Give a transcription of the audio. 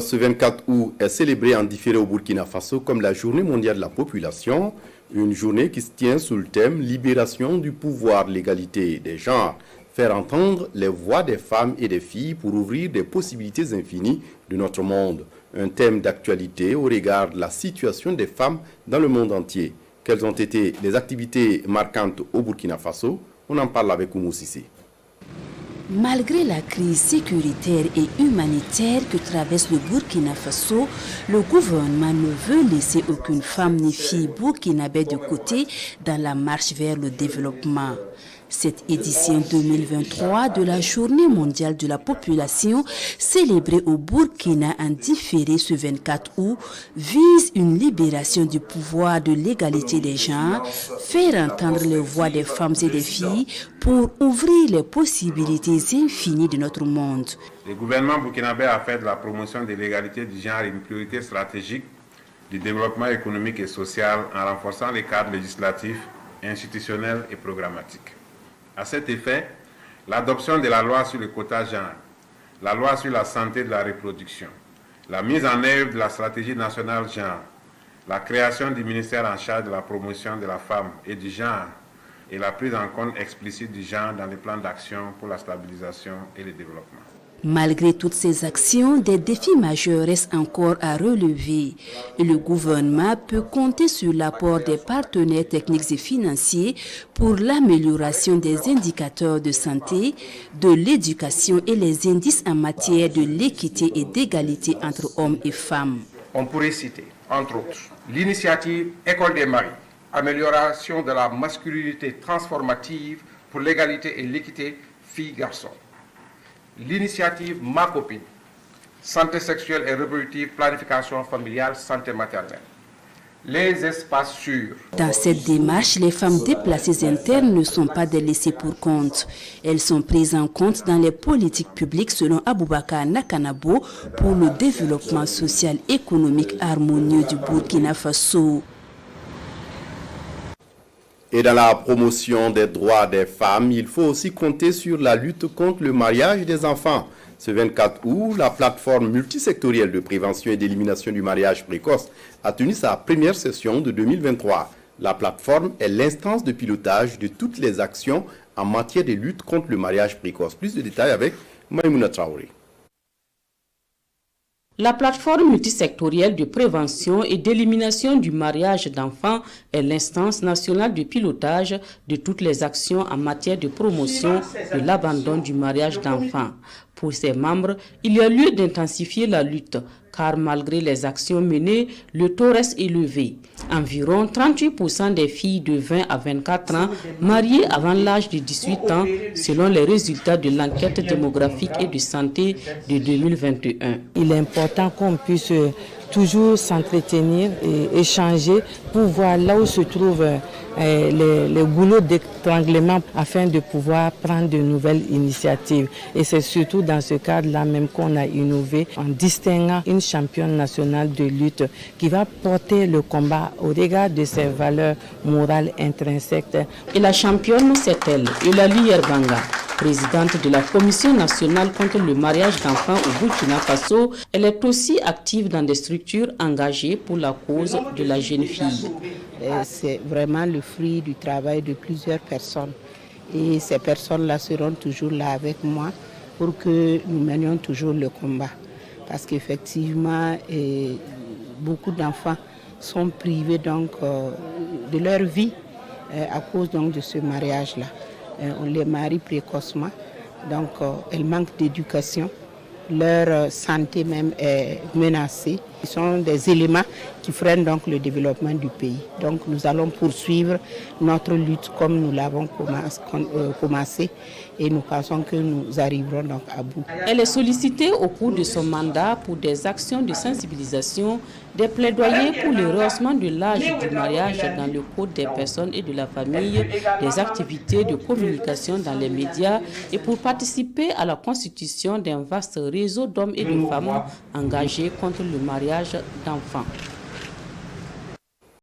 Ce 24 août est célébré en différé au Burkina Faso comme la Journée mondiale de la population, une journée qui se tient sous le thème « Libération du pouvoir, l'égalité des genres », faire entendre les voix des femmes et des filles pour ouvrir des possibilités infinies de notre monde. Un thème d'actualité au regard de la situation des femmes dans le monde entier. Quelles ont été les activités marquantes au Burkina Faso? On en parle avec Oumou Sissé. Malgré la crise sécuritaire et humanitaire que traverse le Burkina Faso, le gouvernement ne veut laisser aucune femme ni fille burkinabé de côté dans la marche vers le développement. Cette édition 2023 de la Journée mondiale de la population, célébrée au Burkina en différé ce 24 août, vise une libération du pouvoir de l'égalité des genres, faire entendre les voix des femmes et des filles pour ouvrir les possibilités infinies de notre monde. Le gouvernement burkinabé a fait de la promotion de l'égalité du genre une priorité stratégique du développement économique et social en renforçant les cadres législatifs, institutionnels et programmatiques. À cet effet, l'adoption de la loi sur le quota genre, la loi sur la santé de la reproduction, la mise en œuvre de la stratégie nationale genre, la création du ministère en charge de la promotion de la femme et du genre et la prise en compte explicite du genre dans les plans d'action pour la stabilisation et le développement. Malgré toutes ces actions, des défis majeurs restent encore à relever. Et le gouvernement peut compter sur l'apport des partenaires techniques et financiers pour l'amélioration des indicateurs de santé, de l'éducation et les indices en matière de l'équité et d'égalité entre hommes et femmes. On pourrait citer, entre autres, l'initiative École des maris, amélioration de la masculinité transformative pour l'égalité et l'équité filles-garçons. L'initiative Ma Copine, santé sexuelle et reproductive, planification familiale, santé maternelle. Les espaces sûrs. Dans cette démarche, les femmes déplacées internes ne sont pas délaissées pour compte. Elles sont prises en compte dans les politiques publiques selon Aboubakar Nakanabo pour le développement social et économique harmonieux du Burkina Faso. Et dans la promotion des droits des femmes, il faut aussi compter sur la lutte contre le mariage des enfants. Ce 24 août, la plateforme multisectorielle de prévention et d'élimination du mariage précoce a tenu sa première session de 2023. La plateforme est l'instance de pilotage de toutes les actions en matière de lutte contre le mariage précoce. Plus de détails avec Maïmouna Traoré. La plateforme multisectorielle de prévention et d'élimination du mariage d'enfants est l'instance nationale de pilotage de toutes les actions en matière de promotion de l'abandon du mariage d'enfants. Pour ses membres, il y a lieu d'intensifier la lutte, car malgré les actions menées, le taux reste élevé. Environ 38% des filles de 20 à 24 ans mariées avant l'âge de 18 ans, selon les résultats de l'enquête démographique et de santé de 2021. Il est important qu'on puisse toujours s'entretenir et échanger pour voir là où se trouvent les boulots d'étranglement afin de pouvoir prendre de nouvelles initiatives. Et c'est surtout dans ce cadre-là même qu'on a innové en distinguant une championne nationale de lutte qui va porter le combat au regard de ses valeurs morales intrinsèques. Et la championne, c'est elle, Eulalie Yerbanga. Présidente de la Commission nationale contre le mariage d'enfants au Burkina Faso, elle est aussi active dans des structures engagées pour la cause de la jeune fille. C'est vraiment le fruit du travail de plusieurs personnes. Et ces personnes-là seront toujours là avec moi pour que nous menions toujours le combat. Parce qu'effectivement, beaucoup d'enfants sont privés donc, de leur vie à cause donc, de ce mariage-là. On les marie précocement, donc elles manquent d'éducation, leur santé même est menacée. Ce sont des éléments qui freinent donc le développement du pays. Donc nous allons poursuivre notre lutte comme nous l'avons commencé et nous pensons que nous arriverons donc à bout. Elle est sollicitée au cours de son mandat pour des actions de sensibilisation, des plaidoyers pour le rehaussement de l'âge du mariage dans le code des personnes et de la famille, des activités de communication dans les médias et pour participer à la constitution d'un vaste réseau d'hommes et de femmes engagés contre le mariage d'enfants.